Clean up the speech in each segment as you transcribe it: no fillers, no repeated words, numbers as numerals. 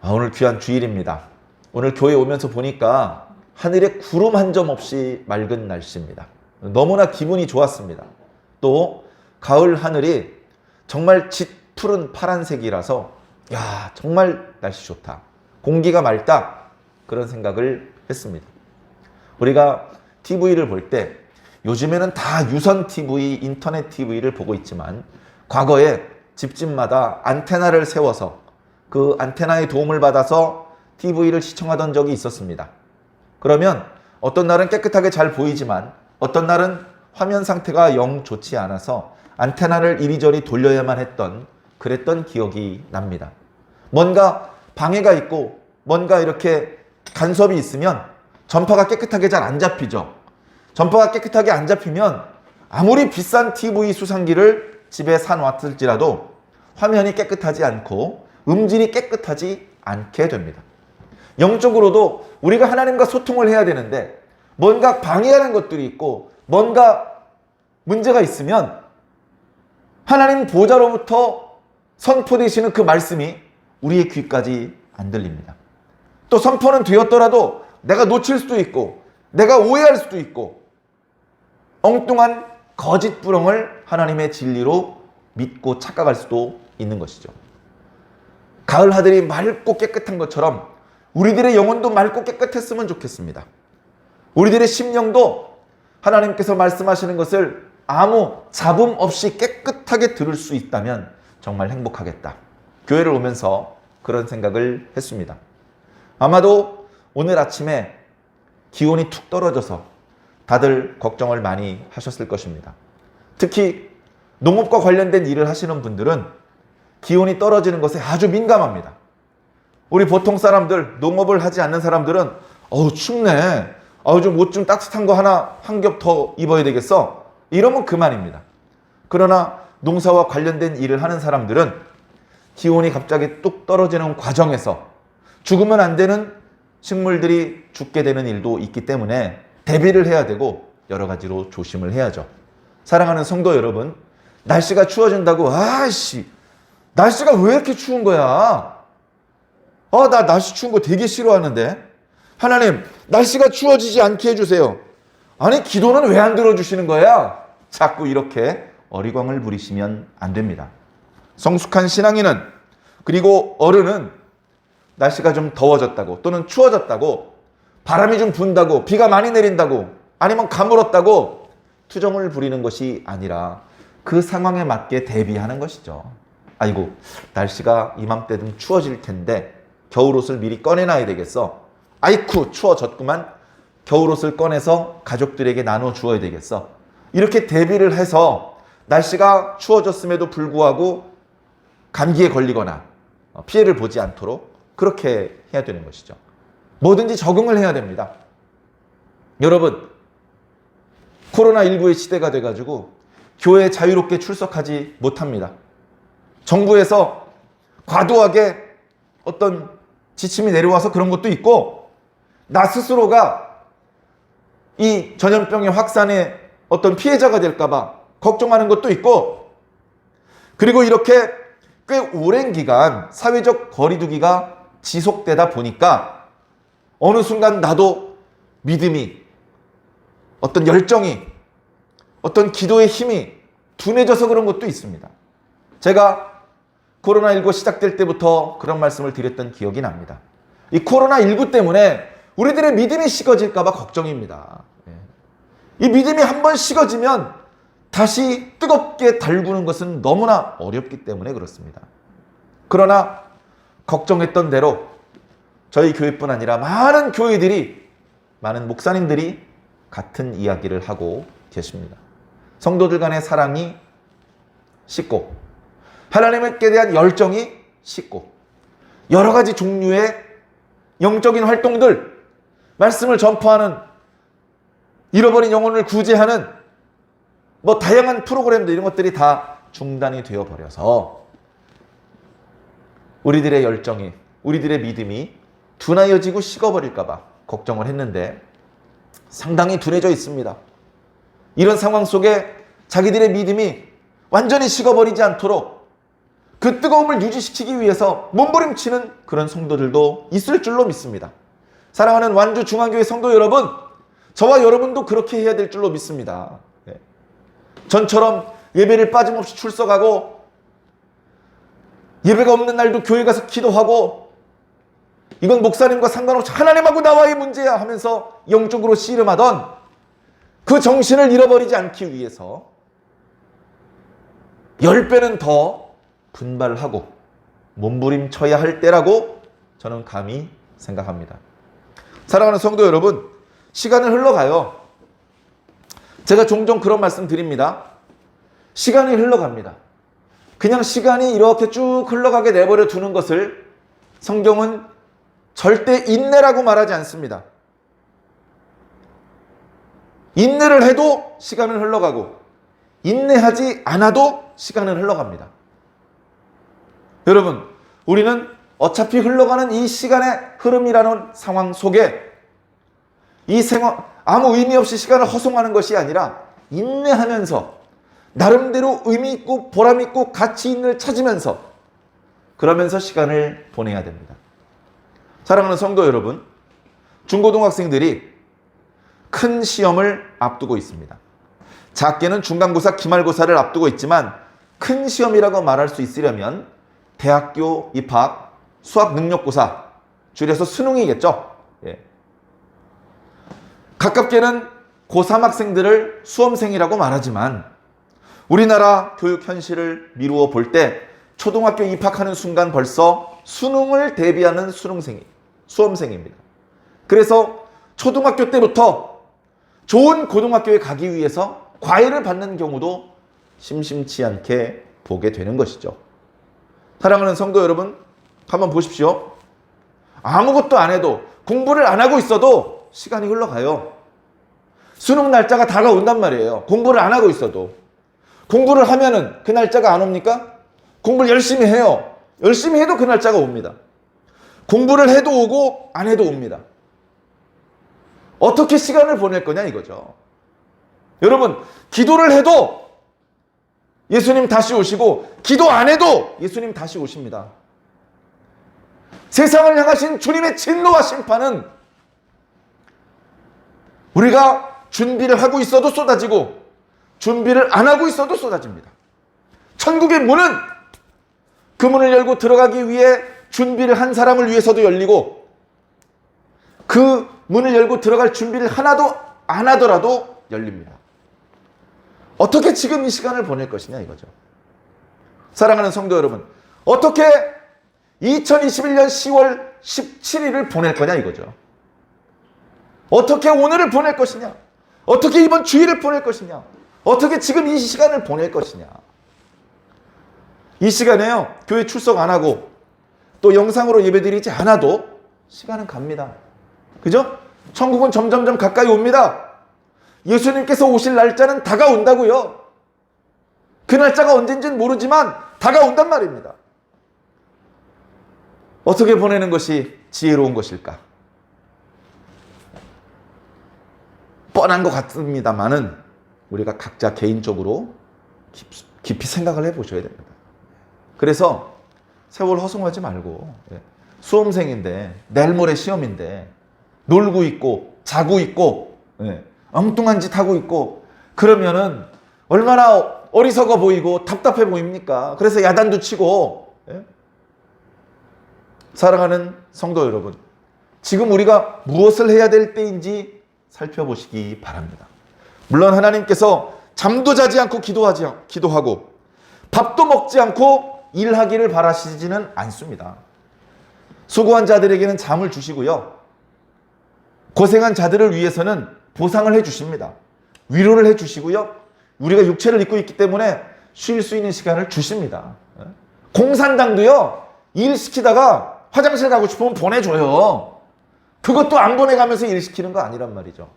오늘 귀한 주일입니다. 오늘 교회 오면서 보니까 하늘에 구름 한 점 없이 맑은 날씨입니다. 너무나 기분이 좋았습니다. 또 가을 하늘이 정말 짙푸른 파란색이라서 정말 날씨 좋다. 공기가 맑다. 그런 생각을 했습니다. 우리가 TV를 볼 때 요즘에는 다 유선 TV, 인터넷 TV를 보고 있지만 과거에 집집마다 안테나를 세워서 그 안테나의 도움을 받아서 TV를 시청하던 적이 있었습니다. 그러면 어떤 날은 깨끗하게 잘 보이지만 어떤 날은 화면 상태가 영 좋지 않아서 안테나를 이리저리 돌려야만 그랬던 기억이 납니다. 뭔가 방해가 있고 뭔가 이렇게 간섭이 있으면 전파가 깨끗하게 잘 안 잡히죠. 전파가 깨끗하게 안 잡히면 아무리 비싼 TV 수상기를 집에 사놓았을지라도 화면이 깨끗하지 않고 음질이 깨끗하지 않게 됩니다. 영적으로도 우리가 하나님과 소통을 해야 되는데 뭔가 방해하는 것들이 있고 뭔가 문제가 있으면 하나님 보좌로부터 선포되시는 그 말씀이 우리의 귀까지 안 들립니다. 또 선포는 되었더라도 내가 놓칠 수도 있고 내가 오해할 수도 있고 엉뚱한 거짓 부렁을 하나님의 진리로 믿고 착각할 수도 있는 것이죠. 가을 하늘이 맑고 깨끗한 것처럼 우리들의 영혼도 맑고 깨끗했으면 좋겠습니다. 우리들의 심령도 하나님께서 말씀하시는 것을 아무 잡음 없이 깨끗하게 들을 수 있다면 정말 행복하겠다. 교회를 오면서 그런 생각을 했습니다. 아마도 오늘 아침에 기온이 툭 떨어져서 다들 걱정을 많이 하셨을 것입니다. 특히 농업과 관련된 일을 하시는 분들은 기온이 떨어지는 것에 아주 민감합니다. 우리 보통 사람들, 농업을 하지 않는 사람들은 춥네. 좀 옷 좀 따뜻한 거 하나 한 겹 더 입어야 되겠어. 이러면 그만입니다. 그러나 농사와 관련된 일을 하는 사람들은 기온이 갑자기 뚝 떨어지는 과정에서 죽으면 안 되는 식물들이 죽게 되는 일도 있기 때문에 대비를 해야 되고 여러 가지로 조심을 해야죠. 사랑하는 성도 여러분, 날씨가 추워진다고 날씨가 왜 이렇게 추운 거야? 나 날씨 추운 거 되게 싫어하는데 하나님 날씨가 추워지지 않게 해주세요. 아니 기도는 왜 안 들어주시는 거야? 자꾸 이렇게 어리광을 부리시면 안 됩니다. 성숙한 신앙인은 그리고 어른은 날씨가 좀 더워졌다고 또는 추워졌다고 바람이 좀 분다고 비가 많이 내린다고 아니면 가물었다고 투정을 부리는 것이 아니라 그 상황에 맞게 대비하는 것이죠. 날씨가 이맘때쯤 추워질 텐데 겨울옷을 미리 꺼내놔야 되겠어. 아이쿠 추워졌구만. 겨울옷을 꺼내서 가족들에게 나눠주어야 되겠어. 이렇게 대비를 해서 날씨가 추워졌음에도 불구하고 감기에 걸리거나 피해를 보지 않도록 그렇게 해야 되는 것이죠. 뭐든지 적응을 해야 됩니다. 여러분, 코로나19의 시대가 돼가지고 교회에 자유롭게 출석하지 못합니다. 정부에서 과도하게 어떤 지침이 내려와서 그런 것도 있고 나 스스로가 이 전염병의 확산의 어떤 피해자가 될까봐 걱정하는 것도 있고 그리고 이렇게 꽤 오랜 기간 사회적 거리두기가 지속되다 보니까 어느 순간 나도 믿음이 어떤 열정이 어떤 기도의 힘이 둔해져서 그런 것도 있습니다. 제가 코로나19 시작될 때부터 그런 말씀을 드렸던 기억이 납니다. 이 코로나19 때문에 우리들의 믿음이 식어질까 봐 걱정입니다. 이 믿음이 한번 식어지면 다시 뜨겁게 달구는 것은 너무나 어렵기 때문에 그렇습니다. 그러나 걱정했던 대로 저희 교회뿐 아니라 많은 교회들이 많은 목사님들이 같은 이야기를 하고 계십니다. 성도들 간의 사랑이 식고 하나님께 대한 열정이 식고 여러 가지 종류의 영적인 활동들, 말씀을 전파하는 잃어버린 영혼을 구제하는 다양한 프로그램들 이런 것들이 다 중단이 되어버려서 우리들의 열정이 우리들의 믿음이 둔하여지고 식어버릴까 봐 걱정을 했는데 상당히 둔해져 있습니다. 이런 상황 속에 자기들의 믿음이 완전히 식어버리지 않도록 그 뜨거움을 유지시키기 위해서 몸부림치는 그런 성도들도 있을 줄로 믿습니다. 사랑하는 완주 중앙교회 성도 여러분, 저와 여러분도 그렇게 해야 될 줄로 믿습니다. 전처럼 예배를 빠짐없이 출석하고 예배가 없는 날도 교회 가서 기도하고 이건 목사님과 상관없이 하나님하고 나와의 문제야 하면서 영적으로 씨름하던 그 정신을 잃어버리지 않기 위해서 10배는 더 분발하고 몸부림쳐야 할 때라고 저는 감히 생각합니다. 사랑하는 성도 여러분, 시간은 흘러가요. 제가 종종 그런 말씀 드립니다. 시간이 흘러갑니다. 그냥 시간이 이렇게 쭉 흘러가게 내버려 두는 것을 성경은 절대 인내라고 말하지 않습니다. 인내를 해도 시간은 흘러가고 인내하지 않아도 시간은 흘러갑니다. 여러분, 우리는 어차피 흘러가는 이 시간의 흐름이라는 상황 속에 이 생활 아무 의미 없이 시간을 허송하는 것이 아니라 인내하면서 나름대로 의미 있고 보람 있고 가치 있는 찾으면서 그러면서 시간을 보내야 됩니다. 사랑하는 성도 여러분, 중고등학생들이 큰 시험을 앞두고 있습니다. 작게는 중간고사, 기말고사를 앞두고 있지만 큰 시험이라고 말할 수 있으려면 대학교 입학, 수학 능력고사, 줄여서 수능이겠죠. 가깝게는 고3 학생들을 수험생이라고 말하지만 우리나라 교육 현실을 미루어 볼 때 초등학교 입학하는 순간 벌써 수능을 대비하는 수험생입니다. 그래서 초등학교 때부터 좋은 고등학교에 가기 위해서 과외를 받는 경우도 심심치 않게 보게 되는 것이죠. 사랑하는 성도 여러분, 한번 보십시오. 아무것도 안 해도, 공부를 안 하고 있어도 시간이 흘러가요. 수능 날짜가 다가온단 말이에요. 공부를 안 하고 있어도. 공부를 하면은 그 날짜가 안 옵니까? 공부를 열심히 해요. 열심히 해도 그 날짜가 옵니다. 공부를 해도 오고 안 해도 옵니다. 어떻게 시간을 보낼 거냐 이거죠. 여러분, 기도를 해도 예수님 다시 오시고 기도 안 해도 예수님 다시 오십니다. 세상을 향하신 주님의 진노와 심판은 우리가 준비를 하고 있어도 쏟아지고 준비를 안 하고 있어도 쏟아집니다. 천국의 문은 그 문을 열고 들어가기 위해 준비를 한 사람을 위해서도 열리고 그 문을 열고 들어갈 준비를 하나도 안 하더라도 열립니다. 어떻게 지금 이 시간을 보낼 것이냐 이거죠. 사랑하는 성도 여러분, 어떻게 2021년 10월 17일을 보낼 거냐 이거죠. 어떻게 오늘을 보낼 것이냐, 어떻게 이번 주일을 보낼 것이냐, 어떻게 지금 이 시간을 보낼 것이냐. 이 시간에요, 교회 출석 안 하고 또 영상으로 예배드리지 않아도 시간은 갑니다. 그죠? 천국은 점점점 가까이 옵니다. 예수님께서 오실 날짜는 다가온다고요. 그 날짜가 언젠지는 모르지만 다가온단 말입니다. 어떻게 보내는 것이 지혜로운 것일까? 뻔한 것 같습니다만은 우리가 각자 개인적으로 깊이 생각을 해보셔야 됩니다. 그래서 세월 허송하지 말고, 수험생인데 내일 모레 시험인데 놀고 있고 자고 있고 엉뚱한 짓 하고 있고 그러면은 얼마나 어리석어 보이고 답답해 보입니까? 그래서 야단도 치고. 사랑하는 성도 여러분, 지금 우리가 무엇을 해야 될 때인지 살펴보시기 바랍니다. 물론 하나님께서 잠도 자지 않고 기도하고 밥도 먹지 않고 일하기를 바라시지는 않습니다. 수고한 자들에게는 잠을 주시고요, 고생한 자들을 위해서는 보상을 해주십니다. 위로를 해주시고요, 우리가 육체를 입고 있기 때문에 쉴 수 있는 시간을 주십니다. 공산당도요, 일 시키다가 화장실 가고 싶으면 보내줘요. 그것도 안 보내가면서 일 시키는 거 아니란 말이죠.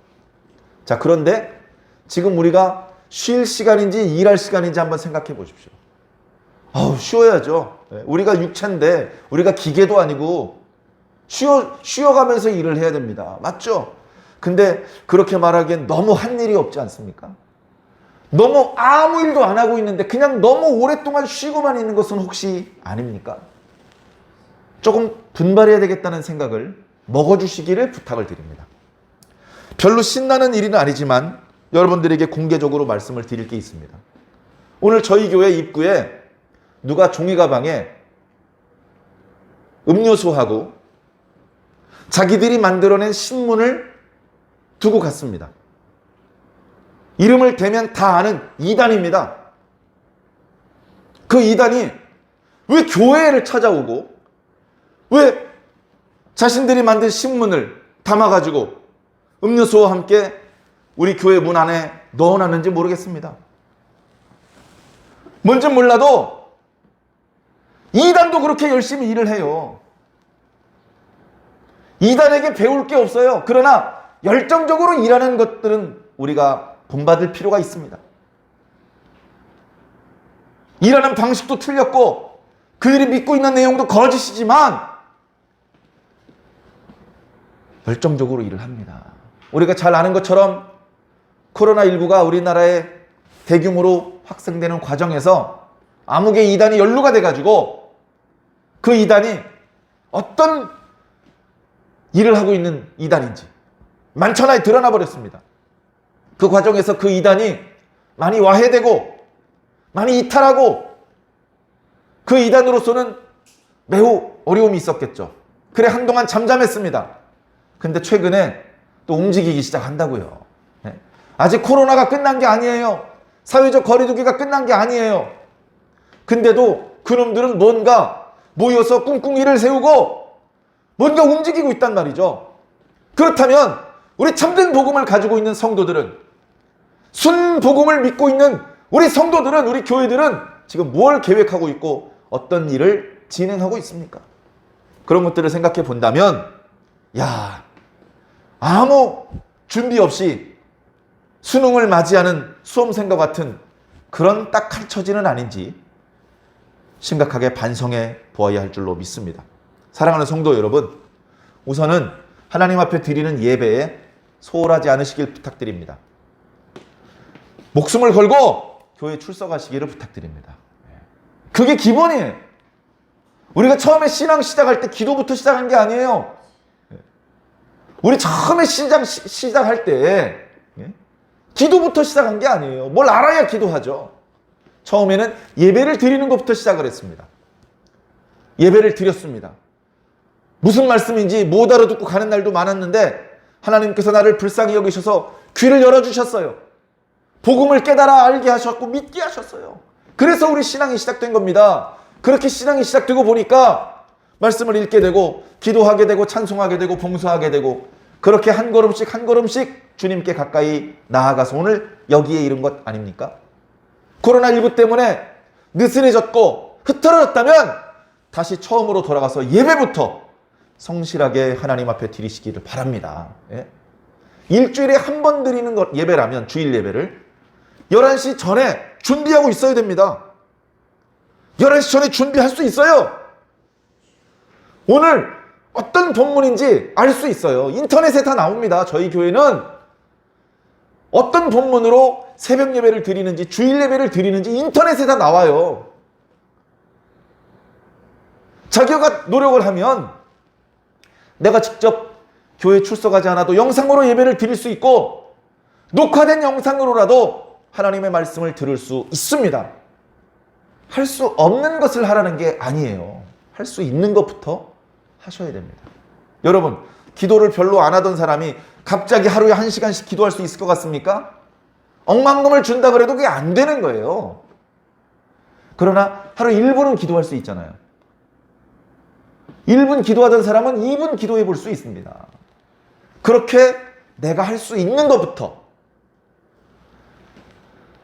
자, 그런데 지금 우리가 쉴 시간인지 일할 시간인지 한번 생각해 보십시오. 쉬어야죠. 우리가 육체인데 우리가 기계도 아니고 쉬어가면서 일을 해야 됩니다. 맞죠? 근데 그렇게 말하기엔 너무 한 일이 없지 않습니까? 너무 아무 일도 안 하고 있는데 그냥 너무 오랫동안 쉬고만 있는 것은 혹시 아닙니까? 조금 분발해야 되겠다는 생각을 먹어주시기를 부탁을 드립니다. 별로 신나는 일은 아니지만 여러분들에게 공개적으로 말씀을 드릴 게 있습니다. 오늘 저희 교회 입구에 누가 종이 가방에 음료수하고 자기들이 만들어낸 신문을 두고 갔습니다. 이름을 대면 다 아는 이단입니다. 그 이단이 왜 교회를 찾아오고 왜 자신들이 만든 신문을 담아가지고 음료수와 함께 우리 교회 문 안에 넣어놨는지 모르겠습니다. 뭔지 몰라도 이단도 그렇게 열심히 일을 해요. 이단에게 배울 게 없어요. 그러나 열정적으로 일하는 것들은 우리가 본받을 필요가 있습니다. 일하는 방식도 틀렸고 그들이 믿고 있는 내용도 거짓이지만 열정적으로 일을 합니다. 우리가 잘 아는 것처럼 코로나19가 우리나라에 대규모로 확산되는 과정에서 암흑의 이단이 연루가 돼가지고 그 이단이 어떤 일을 하고 있는 이단인지 만천하에 드러나 버렸습니다. 그 과정에서 그 이단이 많이 와해되고 많이 이탈하고 그 이단으로서는 매우 어려움이 있었겠죠. 그래 한동안 잠잠했습니다. 근데 최근에 또 움직이기 시작한다고요. 아직 코로나가 끝난 게 아니에요. 사회적 거리두기가 끝난 게 아니에요. 근데도 그놈들은 뭔가 모여서 꿍꿍이를 세우고 뭔가 움직이고 있단 말이죠. 그렇다면 우리 참된 복음을 가지고 있는 성도들은, 순 복음을 믿고 있는 우리 성도들은, 우리 교회들은 지금 뭘 계획하고 있고 어떤 일을 진행하고 있습니까? 그런 것들을 생각해 본다면 야, 아무 준비 없이 수능을 맞이하는 수험생과 같은 그런 딱한 처지는 아닌지 심각하게 반성해 보아야 할 줄로 믿습니다. 사랑하는 성도 여러분, 우선은 하나님 앞에 드리는 예배에 소홀하지 않으시길 부탁드립니다. 목숨을 걸고 교회 출석하시기를 부탁드립니다. 그게 기본이에요. 우리가 처음에 신앙 시작할 때 기도부터 시작한 게 아니에요. 우리 처음에 시작할 때 기도부터 시작한 게 아니에요. 뭘 알아야 기도하죠. 처음에는 예배를 드리는 것부터 시작을 했습니다. 예배를 드렸습니다. 무슨 말씀인지 못 알아듣고 가는 날도 많았는데 하나님께서 나를 불쌍히 여기셔서 귀를 열어주셨어요. 복음을 깨달아 알게 하셨고 믿게 하셨어요. 그래서 우리 신앙이 시작된 겁니다. 그렇게 신앙이 시작되고 보니까 말씀을 읽게 되고 기도하게 되고 찬송하게 되고 봉사하게 되고 그렇게 한 걸음씩 한 걸음씩 주님께 가까이 나아가서 오늘 여기에 이른 것 아닙니까? 코로나19 때문에 느슨해졌고 흐트러졌다면 다시 처음으로 돌아가서 예배부터 성실하게 하나님 앞에 드리시기를 바랍니다. 예? 일주일에 한 번 드리는 것 예배라면 주일 예배를 11시 전에 준비하고 있어야 됩니다. 11시 전에 준비할 수 있어요. 오늘 어떤 본문인지 알 수 있어요. 인터넷에 다 나옵니다. 저희 교회는 어떤 본문으로 새벽 예배를 드리는지 주일 예배를 드리는지 인터넷에 다 나와요. 자기가 노력을 하면 내가 직접 교회 출석하지 않아도 영상으로 예배를 드릴 수 있고 녹화된 영상으로라도 하나님의 말씀을 들을 수 있습니다. 할 수 없는 것을 하라는 게 아니에요. 할 수 있는 것부터 하셔야 됩니다. 여러분, 기도를 별로 안 하던 사람이 갑자기 하루에 1시간씩 기도할 수 있을 것 같습니까? 억만금을 준다 그래도 그게 안 되는 거예요. 그러나 하루 1분은 기도할 수 있잖아요. 1분 기도하던 사람은 2분 기도해 볼 수 있습니다. 그렇게 내가 할 수 있는 것부터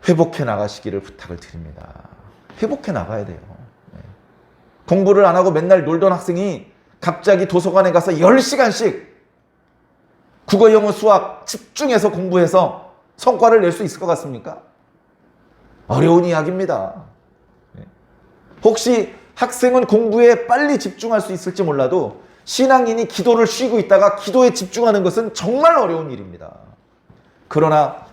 회복해 나가시기를 부탁을 드립니다. 회복해 나가야 돼요. 공부를 안 하고 맨날 놀던 학생이 갑자기 도서관에 가서 10시간씩 국어, 영어, 수학 집중해서 공부해서 성과를 낼 수 있을 것 같습니까? 어려운 이야기입니다. 혹시 학생은 공부에 빨리 집중할 수 있을지 몰라도 신앙인이 기도를 쉬고 있다가 기도에 집중하는 것은 정말 어려운 일입니다. 그러나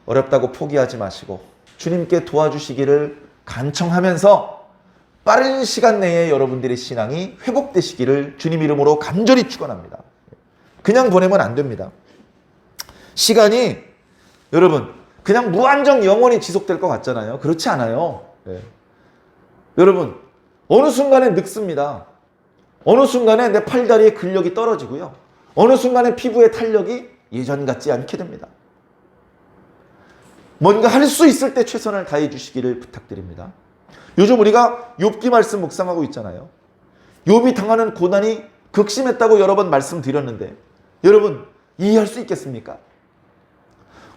어렵다고 포기하지 마시고 주님께 도와주시기를 간청하면서 빠른 시간 내에 여러분들의 신앙이 회복되시기를 주님 이름으로 간절히 축원합니다. 그냥 보내면 안 됩니다. 시간이 여러분 그냥 무한정 영원히 지속될 것 같잖아요. 그렇지 않아요. 네. 여러분 어느 순간에 늙습니다. 어느 순간에 내 팔다리의 근력이 떨어지고요. 어느 순간에 피부의 탄력이 예전 같지 않게 됩니다. 뭔가 할 수 있을 때 최선을 다해 주시기를 부탁드립니다. 요즘 우리가 욥기 말씀 묵상하고 있잖아요. 욥이 당하는 고난이 극심했다고 여러 번 말씀드렸는데 여러분 이해할 수 있겠습니까?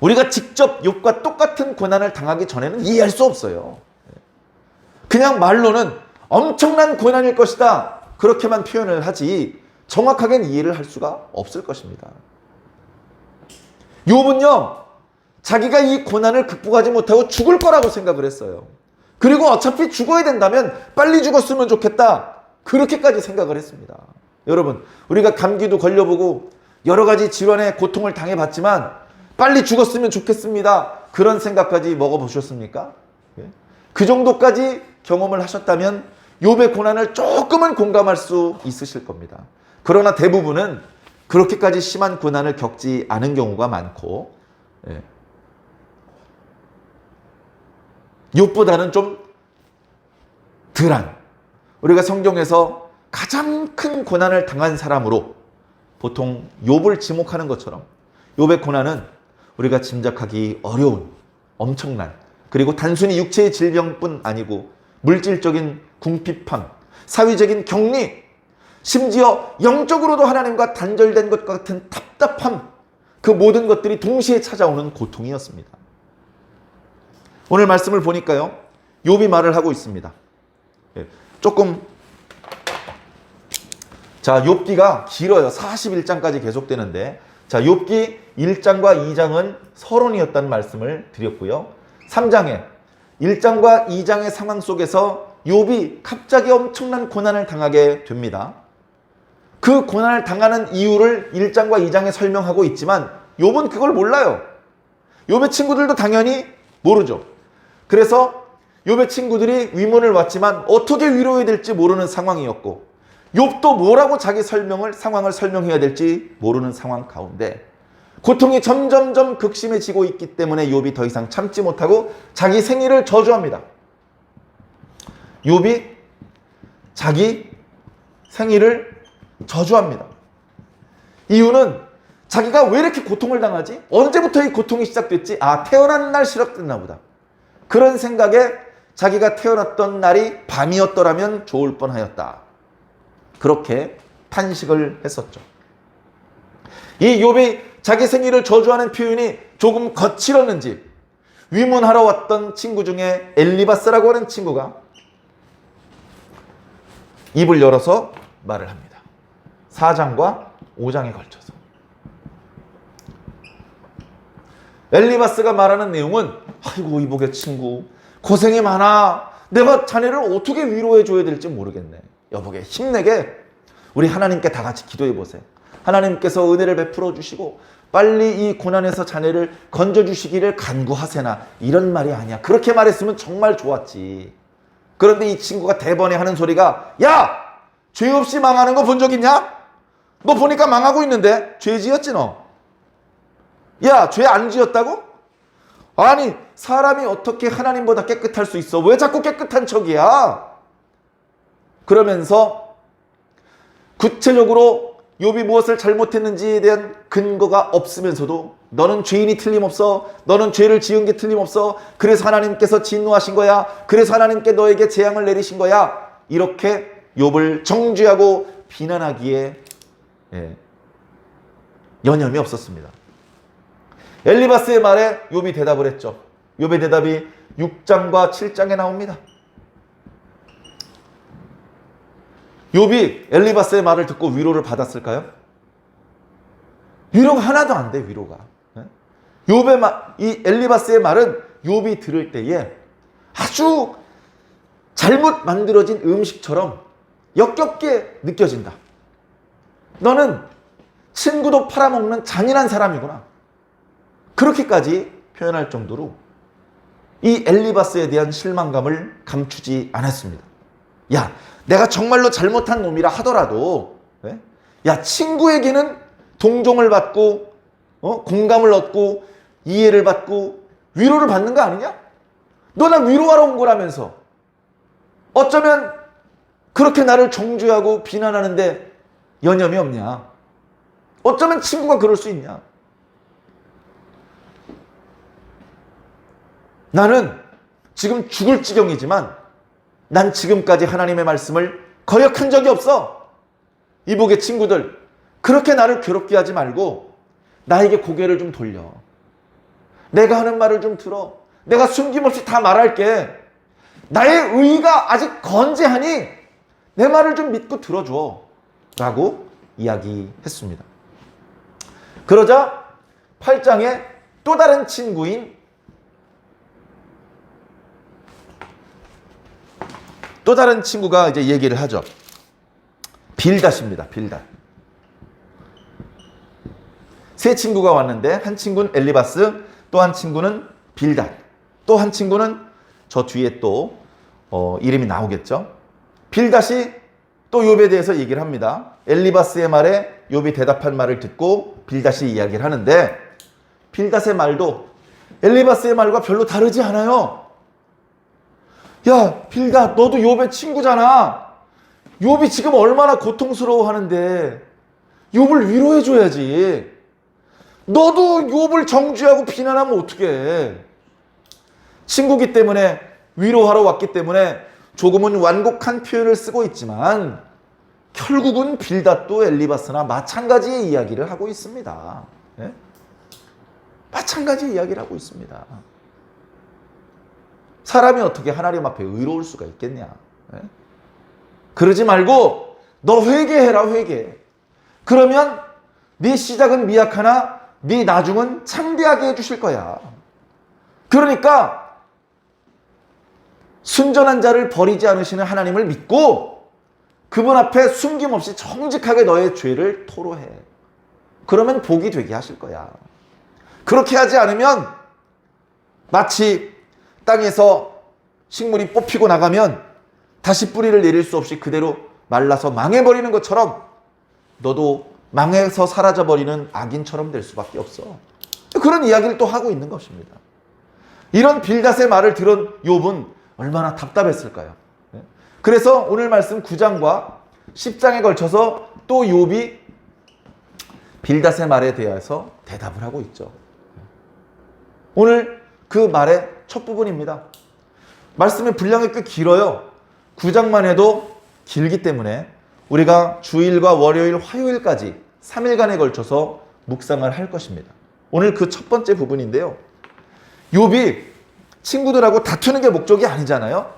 우리가 직접 욥과 똑같은 고난을 당하기 전에는 이해할 수 없어요. 그냥 말로는 엄청난 고난일 것이다 그렇게만 표현을 하지 정확하게는 이해를 할 수가 없을 것입니다. 욥은요 자기가 이 고난을 극복하지 못하고 죽을 거라고 생각을 했어요. 그리고 어차피 죽어야 된다면 빨리 죽었으면 좋겠다 그렇게까지 생각을 했습니다. 여러분 우리가 감기도 걸려보고 여러 가지 질환의 고통을 당해봤지만 빨리 죽었으면 좋겠습니다 그런 생각까지 먹어보셨습니까? 그 정도까지 경험을 하셨다면 욥의 고난을 조금은 공감할 수 있으실 겁니다. 그러나 대부분은 그렇게까지 심한 고난을 겪지 않은 경우가 많고 욥보다는 좀 덜한 우리가 성경에서 가장 큰 고난을 당한 사람으로 보통 욥을 지목하는 것처럼 욥의 고난은 우리가 짐작하기 어려운 엄청난 그리고 단순히 육체의 질병뿐 아니고 물질적인 궁핍함, 사회적인 격리, 심지어 영적으로도 하나님과 단절된 것 같은 답답함 그 모든 것들이 동시에 찾아오는 고통이었습니다. 오늘 말씀을 보니까요. 욥이 말을 하고 있습니다. 조금 자 욥기가 길어요. 41장까지 계속되는데 자 욥기 1장과 2장은 서론이었다는 말씀을 드렸고요. 3장에 1장과 2장의 상황 속에서 욥이 갑자기 엄청난 고난을 당하게 됩니다. 그 고난을 당하는 이유를 1장과 2장에 설명하고 있지만 욥은 그걸 몰라요. 욥의 친구들도 당연히 모르죠. 그래서 욥의 친구들이 위문을 왔지만 어떻게 위로해야 될지 모르는 상황이었고 욥도 뭐라고 자기 상황을 설명해야 될지 모르는 상황 가운데 고통이 점점점 극심해지고 있기 때문에 욥이 더 이상 참지 못하고 자기 생일을 저주합니다. 욥이 자기 생일을 저주합니다. 이유는 자기가 왜 이렇게 고통을 당하지? 언제부터 이 고통이 시작됐지? 아, 태어난 날 시작됐나 보다. 그런 생각에 자기가 태어났던 날이 밤이었더라면 좋을 뻔하였다. 그렇게 탄식을 했었죠. 이 욥이 자기 생일을 저주하는 표현이 조금 거칠었는지 위문하러 왔던 친구 중에 엘리바스라고 하는 친구가 입을 열어서 말을 합니다. 4장과 5장에 걸쳐서. 엘리바스가 말하는 내용은 아이고 이복의 친구 고생이 많아. 내가 자네를 어떻게 위로해 줘야 될지 모르겠네. 여보게 힘내게 우리 하나님께 다 같이 기도해 보세요. 하나님께서 은혜를 베풀어 주시고 빨리 이 고난에서 자네를 건져 주시기를 간구하세나. 이런 말이 아니야. 그렇게 말했으면 정말 좋았지. 그런데 이 친구가 대번에 하는 소리가 야! 죄 없이 망하는 거 본 적 있냐? 너 보니까 망하고 있는데 죄 지었지 너? 야, 죄 안 지었다고? 아니, 사람이 어떻게 하나님보다 깨끗할 수 있어? 왜 자꾸 깨끗한 척이야? 그러면서 구체적으로 욥이 무엇을 잘못했는지에 대한 근거가 없으면서도 너는 죄인이 틀림없어. 너는 죄를 지은 게 틀림없어. 그래서 하나님께서 진노하신 거야. 그래서 하나님께 너에게 재앙을 내리신 거야. 이렇게 욥을 정죄하고 비난하기에 여념이 없었습니다. 엘리바스의 말에 욥이 대답을 했죠. 욥의 대답이 6장과 7장에 나옵니다. 욥이 엘리바스의 말을 듣고 위로를 받았을까요? 위로가 하나도 안 돼, 위로가. 욥의 이 엘리바스의 말은 욥이 들을 때에 아주 잘못 만들어진 음식처럼 역겹게 느껴진다. 너는 친구도 팔아먹는 잔인한 사람이구나. 그렇게까지 표현할 정도로 이 엘리바스에 대한 실망감을 감추지 않았습니다. 야, 내가 정말로 잘못한 놈이라 하더라도, 야, 친구에게는 동정을 받고, 공감을 얻고, 이해를 받고, 위로를 받는 거 아니냐? 너 나 위로하러 온 거라면서. 어쩌면 그렇게 나를 정죄하고 비난하는데 여념이 없냐? 어쩌면 친구가 그럴 수 있냐? 나는 지금 죽을 지경이지만 난 지금까지 하나님의 말씀을 거역한 적이 없어. 이복의 친구들, 그렇게 나를 괴롭게 하지 말고 나에게 고개를 좀 돌려. 내가 하는 말을 좀 들어. 내가 숨김없이 다 말할게. 나의 의의가 아직 건재하니 내 말을 좀 믿고 들어줘. 라고 이야기했습니다. 그러자 8장에 또 다른 친구인 또 다른 친구가 이제 얘기를 하죠. 빌닷입니다. 빌닷. 세 친구가 왔는데 한 친구는 엘리바스, 또 한 친구는 빌닷, 또 한 친구는 저 뒤에 또 이름이 나오겠죠. 빌닷이 또 욥에 대해서 얘기를 합니다. 엘리바스의 말에 욥이 대답한 말을 듣고 빌닷이 이야기를 하는데 빌닷의 말도 엘리바스의 말과 별로 다르지 않아요. 야, 빌닷, 너도 욥의 친구잖아. 욥이 지금 얼마나 고통스러워하는데 욥을 위로해줘야지. 너도 욥을 정죄하고 비난하면 어떡해. 친구기 때문에 위로하러 왔기 때문에 조금은 완곡한 표현을 쓰고 있지만 결국은 빌닷도 엘리바스나 마찬가지의 이야기를 하고 있습니다. 네? 마찬가지의 이야기를 하고 있습니다. 사람이 어떻게 하나님 앞에 의로울 수가 있겠냐. 네? 그러지 말고 너 회개해라. 회개. 그러면 네 시작은 미약하나 네 나중은 창대하게 해주실 거야. 그러니까 순전한 자를 버리지 않으시는 하나님을 믿고 그분 앞에 숨김없이 정직하게 너의 죄를 토로해. 그러면 복이 되게 하실 거야. 그렇게 하지 않으면 마치 땅에서 식물이 뽑히고 나가면 다시 뿌리를 내릴 수 없이 그대로 말라서 망해버리는 것처럼 너도 망해서 사라져버리는 악인처럼 될 수밖에 없어. 그런 이야기를 또 하고 있는 것입니다. 이런 빌닷의 말을 들은 욥은 얼마나 답답했을까요? 그래서 오늘 말씀 9장과 10장에 걸쳐서 또 욥이 빌닷의 말에 대해서 대답을 하고 있죠. 오늘 그 말의 첫 부분입니다. 말씀의 분량이 꽤 길어요. 9장만 해도 길기 때문에 우리가 주일과 월요일, 화요일까지 3일간에 걸쳐서 묵상을 할 것입니다. 오늘 그 첫 번째 부분인데요. 욥이 친구들하고 다투는 게 목적이 아니잖아요.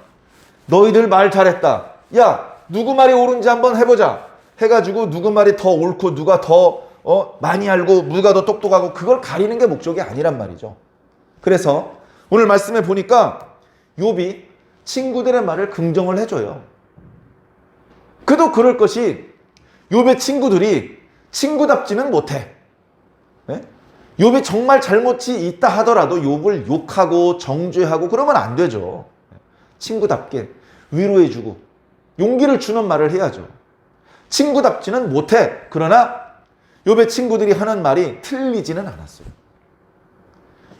너희들 말 잘했다. 야, 누구 말이 옳은지 한번 해보자. 해가지고 누구 말이 더 옳고 누가 더 많이 알고 누가 더 똑똑하고 그걸 가리는 게 목적이 아니란 말이죠. 그래서 오늘 말씀에 보니까 욥이 친구들의 말을 긍정을 해줘요. 그도 그럴 것이 욥의 친구들이 친구답지는 못해. 네? 욥이 정말 잘못이 있다 하더라도 욥을 욕하고 정죄하고 그러면 안 되죠. 친구답게 위로해주고 용기를 주는 말을 해야죠. 친구답지는 못해. 그러나 욥의 친구들이 하는 말이 틀리지는 않았어요.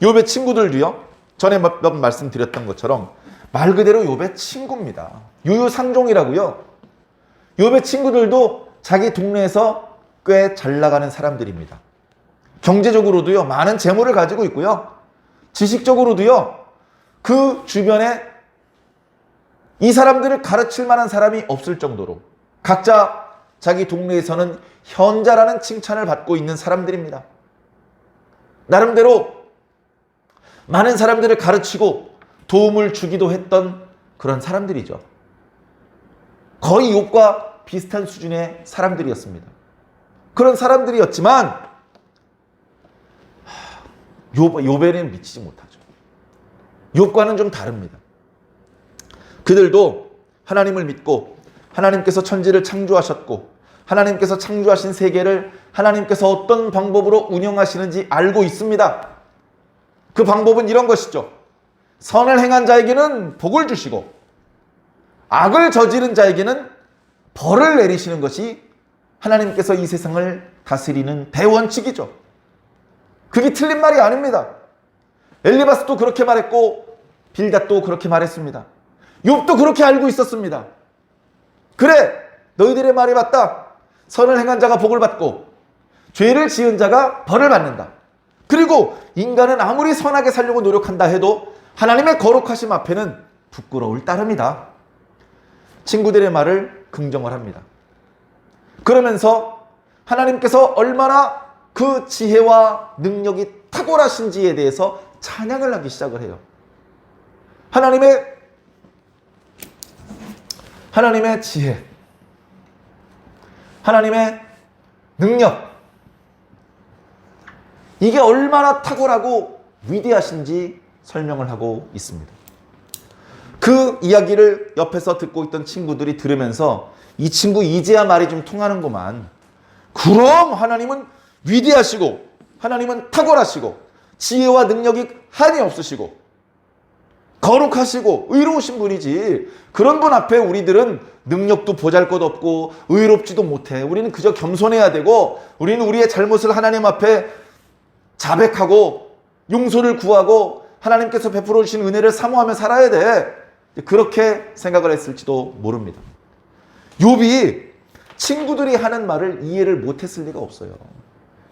욥의 친구들도요. 전에 몇 번 말씀드렸던 것처럼 말 그대로 욥의 친구입니다. 유유상종이라고요. 욥의 친구들도 자기 동네에서 꽤 잘 나가는 사람들입니다. 경제적으로도요. 많은 재물을 가지고 있고요. 지식적으로도요. 그 주변에 이 사람들을 가르칠 만한 사람이 없을 정도로 각자 자기 동네에서는 현자라는 칭찬을 받고 있는 사람들입니다. 나름대로 많은 사람들을 가르치고 도움을 주기도 했던 그런 사람들이죠. 거의 욥과 비슷한 수준의 사람들이었습니다. 그런 사람들이었지만 욥에는 미치지 못하죠. 욥과는 좀 다릅니다. 그들도 하나님을 믿고 하나님께서 천지를 창조하셨고 하나님께서 창조하신 세계를 하나님께서 어떤 방법으로 운영하시는지 알고 있습니다. 그 방법은 이런 것이죠. 선을 행한 자에게는 복을 주시고 악을 저지른 자에게는 벌을 내리시는 것이 하나님께서 이 세상을 다스리는 대원칙이죠. 그게 틀린 말이 아닙니다. 엘리바스도 그렇게 말했고 빌닷도 그렇게 말했습니다. 욥도 그렇게 알고 있었습니다. 그래, 너희들의 말이 맞다. 선을 행한 자가 복을 받고 죄를 지은 자가 벌을 받는다. 그리고 인간은 아무리 선하게 살려고 노력한다 해도 하나님의 거룩하심 앞에는 부끄러울 따름이다. 친구들의 말을 긍정을 합니다. 그러면서 하나님께서 얼마나 그 지혜와 능력이 탁월하신지에 대해서 찬양을 하기 시작을 해요. 하나님의 지혜, 하나님의 능력, 이게 얼마나 탁월하고 위대하신지 설명을 하고 있습니다. 그 이야기를 옆에서 듣고 있던 친구들이 들으면서 이 친구 이제야 말이 좀 통하는구만. 그럼 하나님은 위대하시고 하나님은 탁월하시고 지혜와 능력이 한이 없으시고 거룩하시고 의로우신 분이지. 그런 분 앞에 우리들은 능력도 보잘것없고 의롭지도 못해. 우리는 그저 겸손해야 되고 우리는 우리의 잘못을 하나님 앞에 자백하고 용서를 구하고 하나님께서 베풀어 주신 은혜를 사모하며 살아야 돼. 그렇게 생각을 했을지도 모릅니다. 욥이 친구들이 하는 말을 이해를 못했을 리가 없어요.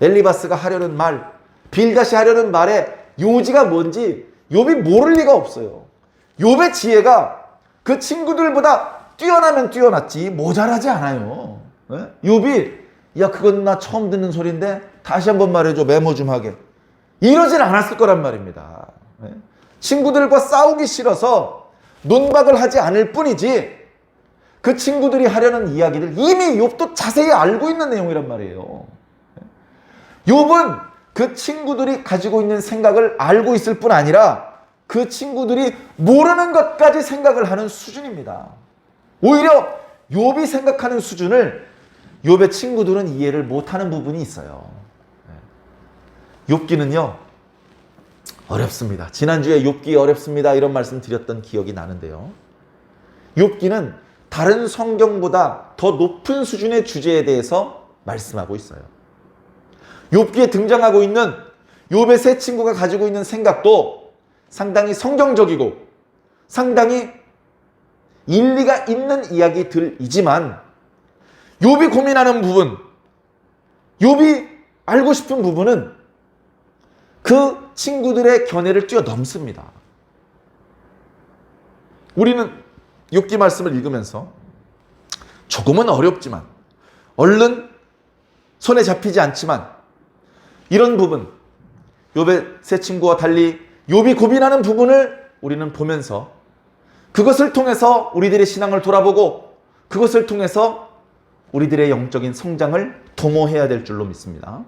엘리바스가 하려는 말, 빌닷이 하려는 말의 요지가 뭔지 욥이 모를 리가 없어요. 욥의 지혜가 그 친구들보다 뛰어나면 뛰어났지 모자라지 않아요. 욥이 야 그건 나 처음 듣는 소리인데 다시 한번 말해줘, 메모 좀 하게, 이러진 않았을 거란 말입니다. 친구들과 싸우기 싫어서 논박을 하지 않을 뿐이지 그 친구들이 하려는 이야기를 이미 욥도 자세히 알고 있는 내용이란 말이에요. 욥은 그 친구들이 가지고 있는 생각을 알고 있을 뿐 아니라 그 친구들이 모르는 것까지 생각을 하는 수준입니다. 오히려 욥이 생각하는 수준을 욥의 친구들은 이해를 못하는 부분이 있어요. 욥기는요 어렵습니다. 지난주에 욥기 어렵습니다 이런 말씀 드렸던 기억이 나는데요, 욥기는 다른 성경보다 더 높은 수준의 주제에 대해서 말씀하고 있어요. 욥기에 등장하고 있는 욥의 세 친구가 가지고 있는 생각도 상당히 성경적이고 상당히 일리가 있는 이야기들이지만 욥이 고민하는 부분, 욥이 알고 싶은 부분은 그 친구들의 견해를 뛰어넘습니다. 우리는 욥기 말씀을 읽으면서 조금은 어렵지만 얼른 손에 잡히지 않지만 이런 부분, 욥의 세 친구와 달리 욥이 고민하는 부분을 우리는 보면서 그것을 통해서 우리들의 신앙을 돌아보고 그것을 통해서 우리들의 영적인 성장을 도모해야 될 줄로 믿습니다.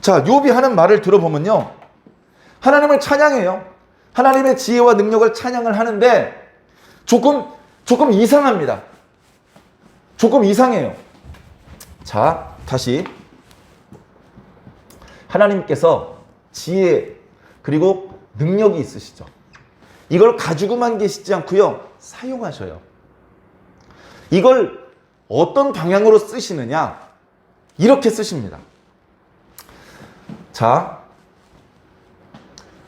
자, 욥이 하는 말을 들어보면요, 하나님을 찬양해요. 하나님의 지혜와 능력을 찬양을 하는데 조금 이상합니다. 조금 이상해요. 자, 다시 하나님께서 지혜 그리고 능력이 있으시죠. 이걸 가지고만 계시지 않고요, 사용하셔요. 이걸 어떤 방향으로 쓰시느냐, 이렇게 쓰십니다. 자,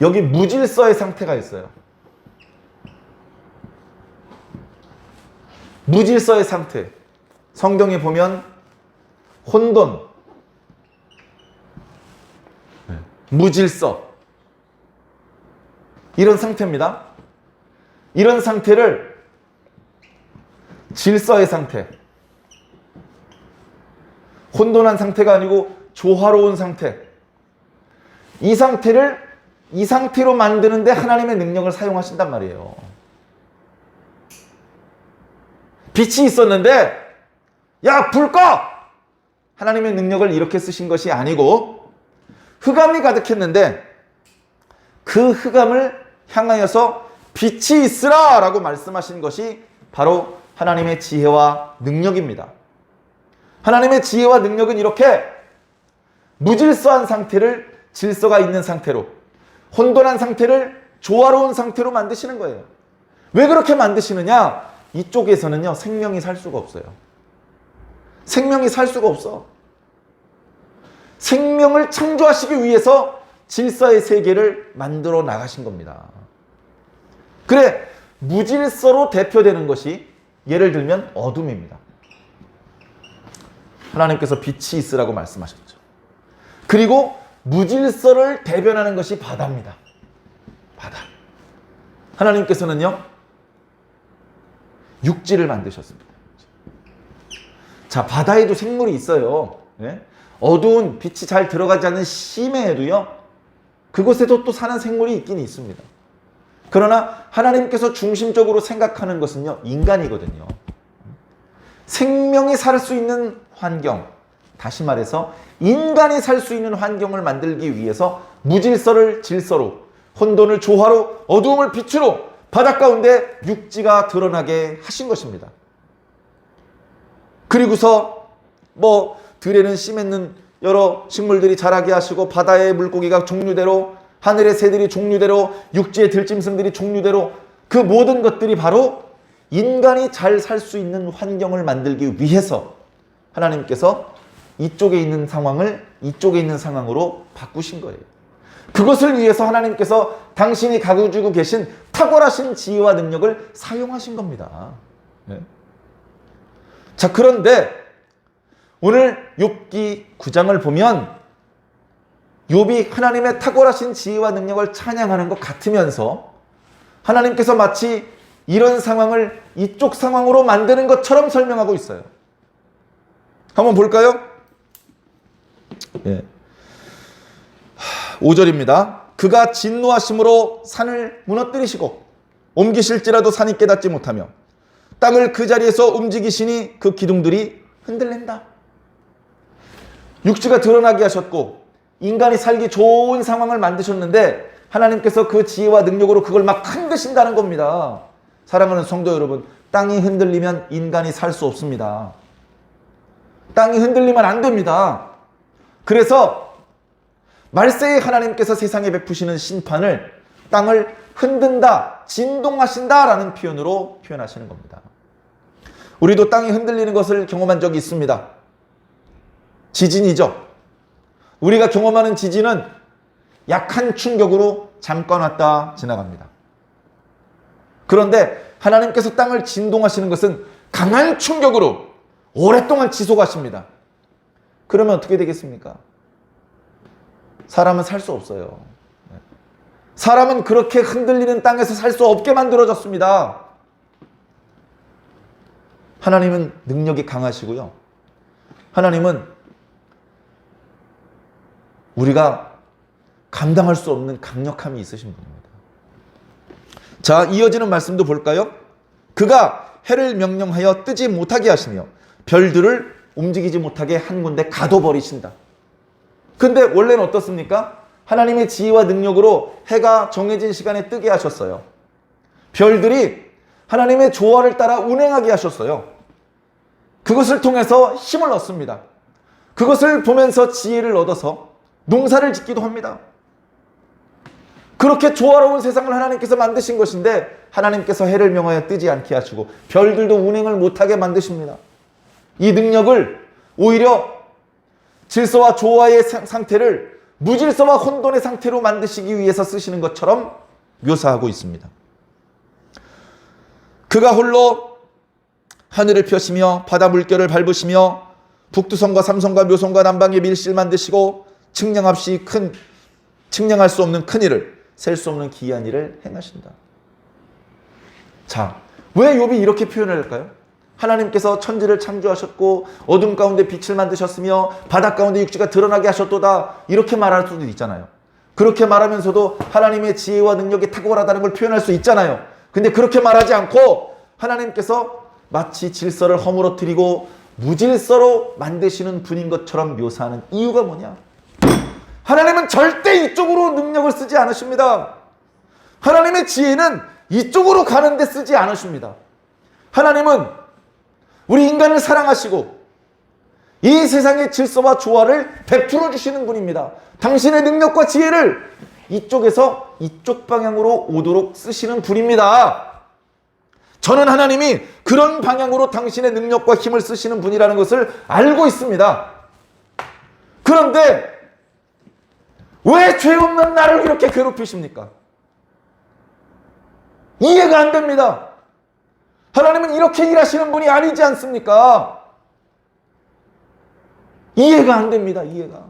여기 무질서의 상태가 있어요. 무질서의 상태, 성경에 보면 혼돈, 무질서, 이런 상태입니다. 이런 상태를 질서의 상태, 혼돈한 상태가 아니고 조화로운 상태, 이 상태를 이 상태로 만드는데 하나님의 능력을 사용하신단 말이에요. 빛이 있었는데 야, 불 꺼! 하나님의 능력을 이렇게 쓰신 것이 아니고 흑암이 가득했는데 그 흑암을 향하여서 빛이 있으라 라고 말씀하신 것이 바로 하나님의 지혜와 능력입니다. 하나님의 지혜와 능력은 이렇게 무질서한 상태를 질서가 있는 상태로, 혼돈한 상태를 조화로운 상태로 만드시는 거예요. 왜 그렇게 만드시느냐? 이쪽에서는요, 생명이 살 수가 없어요. 생명이 살 수가 없어. 생명을 창조하시기 위해서 질서의 세계를 만들어 나가신 겁니다. 그래, 무질서로 대표되는 것이 예를 들면 어둠입니다. 하나님께서 빛이 있으라고 말씀하셨죠. 그리고 무질서를 대변하는 것이 바다입니다. 바다. 하나님께서는요, 육지를 만드셨습니다. 자, 바다에도 생물이 있어요. 네? 어두운 빛이 잘 들어가지 않는 심해에도요, 그곳에도 또 사는 생물이 있긴 있습니다. 그러나 하나님께서 중심적으로 생각하는 것은요, 인간이거든요. 생명이 살 수 있는 환경, 다시 말해서 인간이 살 수 있는 환경을 만들기 위해서 무질서를 질서로, 혼돈을 조화로, 어두움을 빛으로 바다 가운데 육지가 드러나게 하신 것입니다. 그리고서 들에는 씨 맺는 여러 식물들이 자라게 하시고, 바다의 물고기가 종류대로, 하늘의 새들이 종류대로, 육지의 들짐승들이 종류대로, 그 모든 것들이 바로 인간이 잘 살 수 있는 환경을 만들기 위해서 하나님께서 이쪽에 있는 상황을 이쪽에 있는 상황으로 바꾸신 거예요. 그것을 위해서 하나님께서 당신이 가지고 계신 탁월하신 지혜와 능력을 사용하신 겁니다. 네. 자, 그런데 오늘 욥기 9장을 보면 욥이 하나님의 탁월하신 지혜와 능력을 찬양하는 것 같으면서 하나님께서 마치 이런 상황을 이쪽 상황으로 만드는 것처럼 설명하고 있어요. 한번 볼까요? 예. 5절입니다. 그가 진노하심으로 산을 무너뜨리시고 옮기실지라도 산이 깨닫지 못하며 땅을 그 자리에서 움직이시니 그 기둥들이 흔들린다. 육지가 드러나게 하셨고 인간이 살기 좋은 상황을 만드셨는데 하나님께서 그 지혜와 능력으로 그걸 막 흔드신다는 겁니다. 사랑하는 성도 여러분, 땅이 흔들리면 인간이 살 수 없습니다. 땅이 흔들리면 안 됩니다. 그래서 말세에 하나님께서 세상에 베푸시는 심판을 땅을 흔든다, 진동하신다라는 표현으로 표현하시는 겁니다. 우리도 땅이 흔들리는 것을 경험한 적이 있습니다. 지진이죠. 우리가 경험하는 지진은 약한 충격으로 잠깐 왔다 지나갑니다. 그런데 하나님께서 땅을 진동하시는 것은 강한 충격으로 오랫동안 지속하십니다. 그러면 어떻게 되겠습니까? 사람은 살 수 없어요. 사람은 그렇게 흔들리는 땅에서 살 수 없게 만들어졌습니다. 하나님은 능력이 강하시고요. 하나님은 우리가 감당할 수 없는 강력함이 있으신 분입니다. 자, 이어지는 말씀도 볼까요? 그가 해를 명령하여 뜨지 못하게 하시며 별들을 움직이지 못하게 한 군데 가둬버리신다. 근데 원래는 어떻습니까? 하나님의 지혜와 능력으로 해가 정해진 시간에 뜨게 하셨어요. 별들이 하나님의 조화를 따라 운행하게 하셨어요. 그것을 통해서 힘을 얻습니다. 그것을 보면서 지혜를 얻어서 농사를 짓기도 합니다. 그렇게 조화로운 세상을 하나님께서 만드신 것인데 하나님께서 해를 명하여 뜨지 않게 하시고 별들도 운행을 못하게 만드십니다. 이 능력을 오히려 질서와 조화의 상태를 무질서와 혼돈의 상태로 만드시기 위해서 쓰시는 것처럼 묘사하고 있습니다. 그가 홀로 하늘을 펴시며 바다 물결을 밟으시며 북두성과 삼성과 묘성과 남방의 밀실 만드시고 측량할 수 없는 큰 일을, 셀 수 없는 기이한 일을 행하신다. 자, 왜 욥이 이렇게 표현을 할까요? 하나님께서 천지를 창조하셨고 어둠 가운데 빛을 만드셨으며 바다 가운데 육지가 드러나게 하셨도다, 이렇게 말할 수도 있잖아요. 그렇게 말하면서도 하나님의 지혜와 능력이 탁월하다는 걸 표현할 수 있잖아요. 근데 그렇게 말하지 않고 하나님께서 마치 질서를 허물어뜨리고 무질서로 만드시는 분인 것처럼 묘사하는 이유가 뭐냐? 하나님은 절대 이쪽으로 능력을 쓰지 않으십니다. 하나님의 지혜는 이쪽으로 가는데 쓰지 않으십니다. 하나님은 우리 인간을 사랑하시고 이 세상의 질서와 조화를 베풀어 주시는 분입니다. 당신의 능력과 지혜를 이쪽에서 이쪽 방향으로 오도록 쓰시는 분입니다. 저는 하나님이 그런 방향으로 당신의 능력과 힘을 쓰시는 분이라는 것을 알고 있습니다. 그런데 왜 죄 없는 나를 이렇게 괴롭히십니까? 이해가 안 됩니다. 하나님은 이렇게 일하시는 분이 아니지 않습니까? 이해가 안 됩니다. 이해가.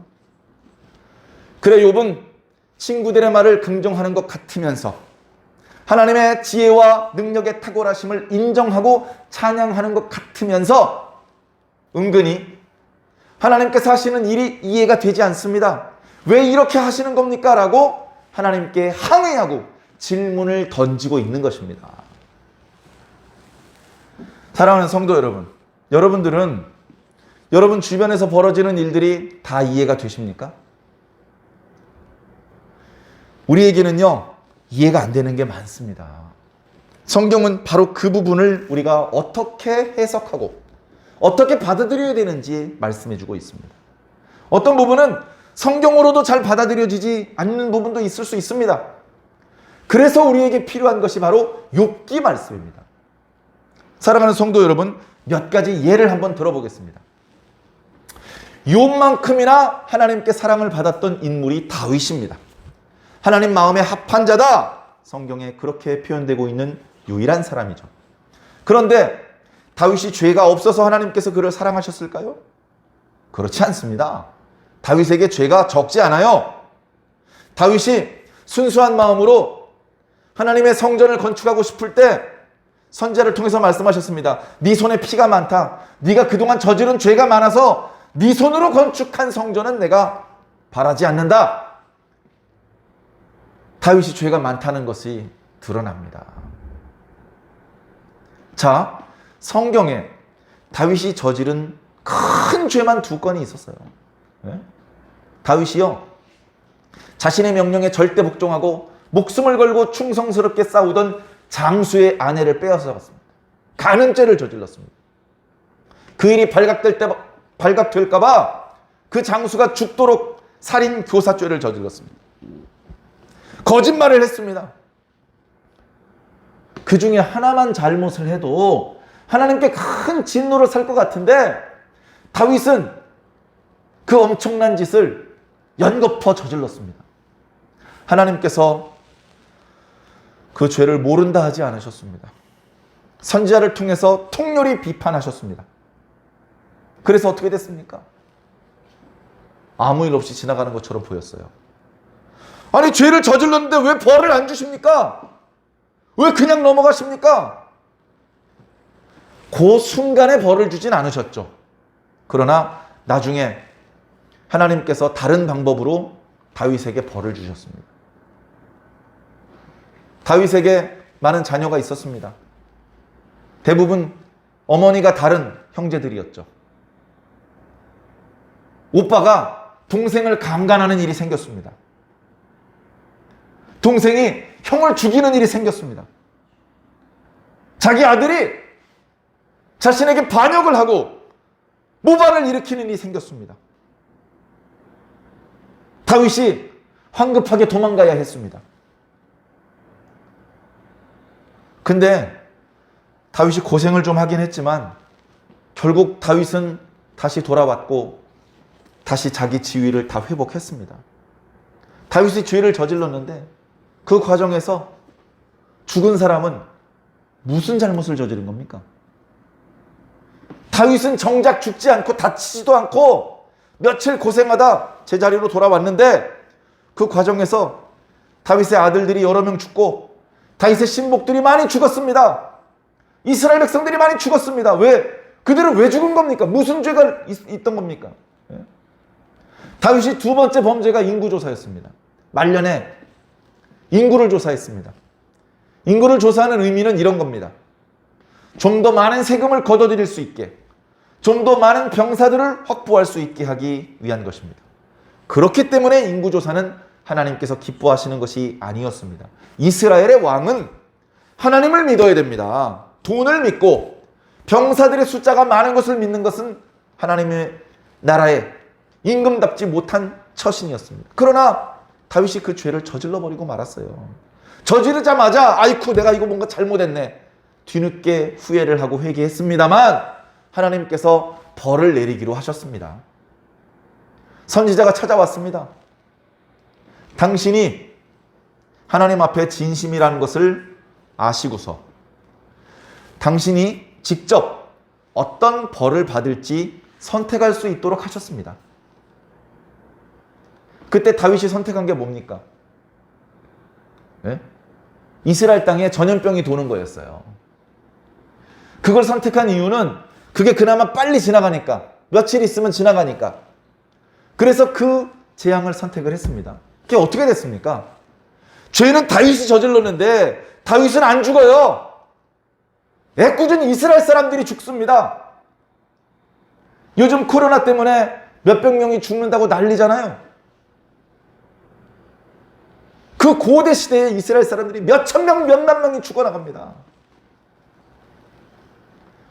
그래, 욥은 친구들의 말을 긍정하는 것 같으면서 하나님의 지혜와 능력의 탁월하심을 인정하고 찬양하는 것 같으면서 은근히 하나님께서 하시는 일이 이해가 되지 않습니다. 왜 이렇게 하시는 겁니까? 라고 하나님께 항의하고 질문을 던지고 있는 것입니다. 사랑하는 성도 여러분, 여러분들은 여러분 주변에서 벌어지는 일들이 다 이해가 되십니까? 우리에게는요, 이해가 안 되는 게 많습니다. 성경은 바로 그 부분을 우리가 어떻게 해석하고 어떻게 받아들여야 되는지 말씀해 주고 있습니다. 어떤 부분은 성경으로도 잘 받아들여지지 않는 부분도 있을 수 있습니다. 그래서 우리에게 필요한 것이 바로 욥기 말씀입니다. 사랑하는 성도 여러분, 몇 가지 예를 한번 들어보겠습니다. 욥만큼이나 하나님께 사랑을 받았던 인물이 다윗입니다. 하나님 마음에 합한 자다. 성경에 그렇게 표현되고 있는 유일한 사람이죠. 그런데 다윗이 죄가 없어서 하나님께서 그를 사랑하셨을까요? 그렇지 않습니다. 다윗에게 죄가 적지 않아요. 다윗이 순수한 마음으로 하나님의 성전을 건축하고 싶을 때 선지자를 통해서 말씀하셨습니다. 네 손에 피가 많다. 네가 그동안 저지른 죄가 많아서 네 손으로 건축한 성전은 내가 바라지 않는다. 다윗이 죄가 많다는 것이 드러납니다. 자, 성경에 다윗이 저지른 큰 죄만 2건이 있었어요. 네? 다윗이요, 자신의 명령에 절대 복종하고 목숨을 걸고 충성스럽게 싸우던 장수의 아내를 빼앗아갔습니다. 간음죄를 저질렀습니다. 그 일이 발각될까 봐 그 장수가 죽도록 살인 교사죄를 저질렀습니다. 거짓말을 했습니다. 그 중에 하나만 잘못을 해도 하나님께 큰 진노를 살 것 같은데 다윗은 그 엄청난 짓을 연거푸 저질렀습니다. 하나님께서 그 죄를 모른다 하지 않으셨습니다. 선지자를 통해서 통렬히 비판하셨습니다. 그래서 어떻게 됐습니까? 아무 일 없이 지나가는 것처럼 보였어요. 아니, 죄를 저질렀는데 왜 벌을 안 주십니까? 왜 그냥 넘어가십니까? 그 순간에 벌을 주진 않으셨죠. 그러나 나중에 하나님께서 다른 방법으로 다윗에게 벌을 주셨습니다. 다윗에게 많은 자녀가 있었습니다. 대부분 어머니가 다른 형제들이었죠. 오빠가 동생을 강간하는 일이 생겼습니다. 동생이 형을 죽이는 일이 생겼습니다. 자기 아들이 자신에게 반역을 하고 모반을 일으키는 일이 생겼습니다. 다윗이 황급하게 도망가야 했습니다. 근데 다윗이 고생을 좀 하긴 했지만 결국 다윗은 다시 돌아왔고 다시 자기 지위를 다 회복했습니다. 다윗이 죄를 저질렀는데 그 과정에서 죽은 사람은 무슨 잘못을 저지른 겁니까? 다윗은 정작 죽지 않고 다치지도 않고 며칠 고생하다 제자리로 돌아왔는데 그 과정에서 다윗의 아들들이 여러 명 죽고 다윗의 신복들이 많이 죽었습니다. 이스라엘 백성들이 많이 죽었습니다. 왜? 그들은 왜 죽은 겁니까? 무슨 죄가 있던 겁니까? 다윗이 2번째 범죄가 인구조사였습니다. 말년에 인구를 조사했습니다. 인구를 조사하는 의미는 이런 겁니다. 좀 더 많은 세금을 걷어들일 수 있게, 좀 더 많은 병사들을 확보할 수 있게 하기 위한 것입니다. 그렇기 때문에 인구조사는 하나님께서 기뻐하시는 것이 아니었습니다. 이스라엘의 왕은 하나님을 믿어야 됩니다. 돈을 믿고 병사들의 숫자가 많은 것을 믿는 것은 하나님의 나라의 임금답지 못한 처신이었습니다. 그러나 다윗이 그 죄를 저질러버리고 말았어요. 저지르자마자 아이쿠 내가 이거 뭔가 잘못했네. 뒤늦게 후회를 하고 회개했습니다만 하나님께서 벌을 내리기로 하셨습니다. 선지자가 찾아왔습니다. 당신이 하나님 앞에 진심이라는 것을 아시고서 당신이 직접 어떤 벌을 받을지 선택할 수 있도록 하셨습니다. 그때 다윗이 선택한 게 뭡니까? 네? 이스라엘 땅에 전염병이 도는 거였어요. 그걸 선택한 이유는 그게 그나마 빨리 지나가니까, 며칠 있으면 지나가니까. 그래서 그 재앙을 선택을 했습니다. 그게 어떻게 됐습니까? 죄는 다윗이 저질렀는데 다윗은 안 죽어요. 애꿎은 이스라엘 사람들이 죽습니다. 요즘 코로나 때문에 몇백 명이 죽는다고 난리잖아요. 그 고대 시대에 이스라엘 사람들이 몇천 명, 몇만 명이 죽어나갑니다.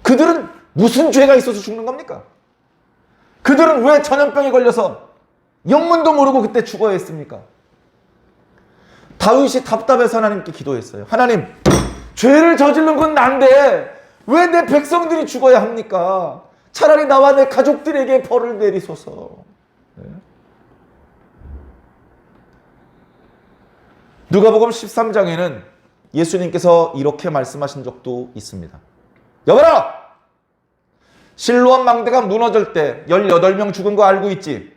그들은 무슨 죄가 있어서 죽는 겁니까? 그들은 왜 전염병에 걸려서 영문도 모르고 그때 죽어야 했습니까? 다윗이 답답해서 하나님께 기도했어요. 하나님, 죄를 저지른 건 난데 왜 내 백성들이 죽어야 합니까? 차라리 나와 내 가족들에게 벌을 내리소서. 네. 누가복음 13장에는 예수님께서 이렇게 말씀하신 적도 있습니다. 여봐라! 실로암 망대가 무너질 때 18명 죽은 거 알고 있지?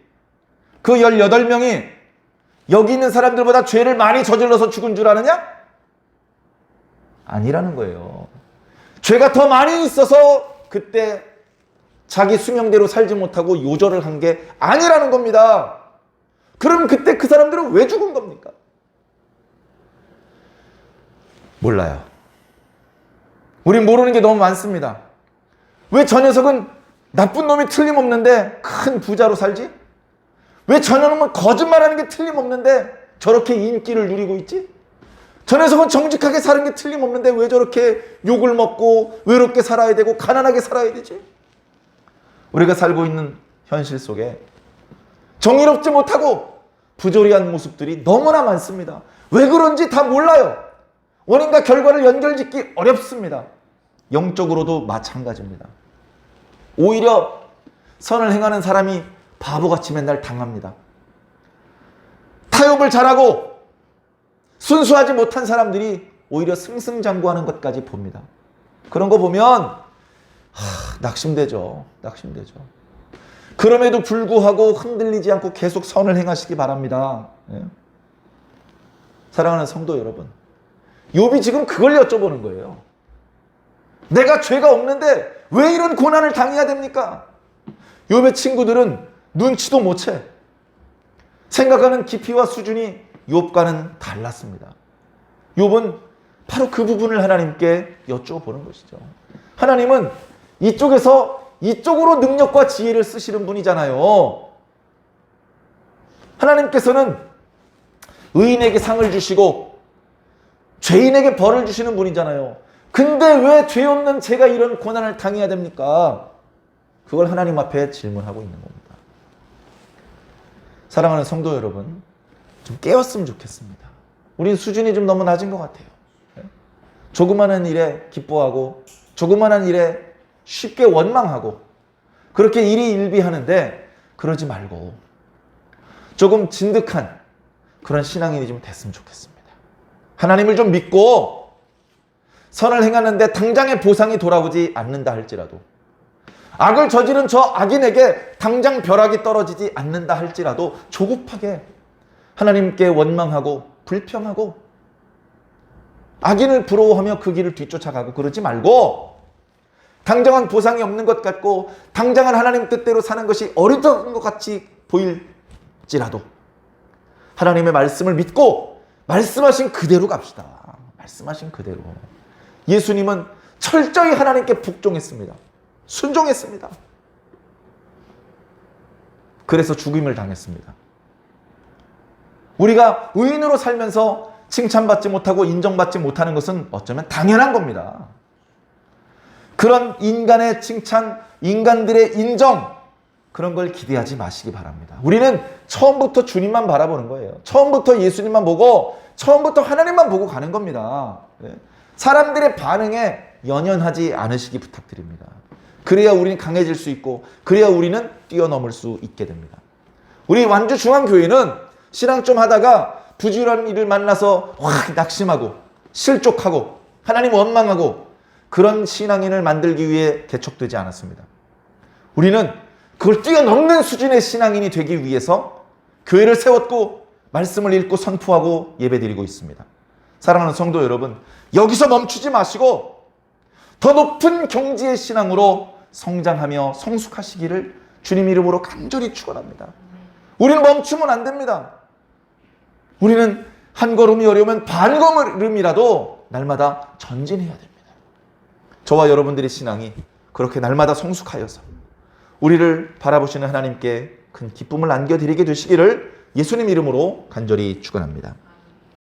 그 18명이 여기 있는 사람들보다 죄를 많이 저질러서 죽은 줄 아느냐? 아니라는 거예요. 죄가 더 많이 있어서 그때 자기 수명대로 살지 못하고 요절을 한 게 아니라는 겁니다. 그럼 그때 그 사람들은 왜 죽은 겁니까? 몰라요. 우린 모르는 게 너무 많습니다. 왜 저 녀석은 나쁜 놈이 틀림없는데 큰 부자로 살지? 왜 저 녀석은 거짓말하는 게 틀림없는데 저렇게 인기를 누리고 있지? 저 녀석은 정직하게 사는 게 틀림없는데 왜 저렇게 욕을 먹고 외롭게 살아야 되고 가난하게 살아야 되지? 우리가 살고 있는 현실 속에 정의롭지 못하고 부조리한 모습들이 너무나 많습니다. 왜 그런지 다 몰라요. 원인과 결과를 연결짓기 어렵습니다. 영적으로도 마찬가지입니다. 오히려 선을 행하는 사람이 바보같이 맨날 당합니다. 타협을 잘하고 순수하지 못한 사람들이 오히려 승승장구하는 것까지 봅니다. 그런 거 보면 낙심되죠. 낙심되죠. 그럼에도 불구하고 흔들리지 않고 계속 선을 행하시기 바랍니다. 네. 사랑하는 성도 여러분, 욥이 지금 그걸 여쭤보는 거예요. 내가 죄가 없는데 왜 이런 고난을 당해야 됩니까? 욥의 친구들은 눈치도 못 채. 생각하는 깊이와 수준이 욥과는 달랐습니다. 욥은 바로 그 부분을 하나님께 여쭤보는 것이죠. 하나님은 이쪽에서 이쪽으로 능력과 지혜를 쓰시는 분이잖아요. 하나님께서는 의인에게 상을 주시고 죄인에게 벌을 주시는 분이잖아요. 근데 왜 죄 없는 제가 이런 고난을 당해야 됩니까? 그걸 하나님 앞에 질문하고 있는 겁니다. 사랑하는 성도 여러분, 좀 깨웠으면 좋겠습니다. 우린 수준이 좀 너무 낮은 것 같아요. 조그마한 일에 기뻐하고 조그마한 일에 쉽게 원망하고 그렇게 일이 일비하는데 그러지 말고 조금 진득한 그런 신앙인이 좀 됐으면 좋겠습니다. 하나님을 좀 믿고 선을 행하는데 당장의 보상이 돌아오지 않는다 할지라도, 악을 저지른 저 악인에게 당장 벼락이 떨어지지 않는다 할지라도 조급하게 하나님께 원망하고 불평하고 악인을 부러워하며 그 길을 뒤쫓아가고 그러지 말고, 당장은 보상이 없는 것 같고 당장은 하나님 뜻대로 사는 것이 어리석은 것 같이 보일지라도 하나님의 말씀을 믿고 말씀하신 그대로 갑시다. 말씀하신 그대로. 예수님은 철저히 하나님께 복종했습니다. 순종했습니다. 그래서 죽임을 당했습니다. 우리가 의인으로 살면서 칭찬받지 못하고 인정받지 못하는 것은 어쩌면 당연한 겁니다. 그런 인간의 칭찬, 인간들의 인정, 그런 걸 기대하지 마시기 바랍니다. 우리는 처음부터 주님만 바라보는 거예요. 처음부터 예수님만 보고 처음부터 하나님만 보고 가는 겁니다. 사람들의 반응에 연연하지 않으시기 부탁드립니다. 그래야 우리는 강해질 수 있고 그래야 우리는 뛰어넘을 수 있게 됩니다. 우리 완주중앙교회는 신앙 좀 하다가 부지런한 일을 만나서 확 낙심하고 실족하고 하나님 원망하고 그런 신앙인을 만들기 위해 개척되지 않았습니다. 우리는 그걸 뛰어넘는 수준의 신앙인이 되기 위해서 교회를 세웠고 말씀을 읽고 선포하고 예배드리고 있습니다. 사랑하는 성도 여러분, 여기서 멈추지 마시고 더 높은 경지의 신앙으로 성장하며 성숙하시기를 주님 이름으로 간절히 축원합니다. 우리는 멈추면 안 됩니다. 우리는 한 걸음이 어려우면 반 걸음이라도 날마다 전진해야 됩니다. 저와 여러분들의 신앙이 그렇게 날마다 성숙하여서 우리를 바라보시는 하나님께 큰 기쁨을 안겨드리게 되시기를 예수님 이름으로 간절히 축원합니다.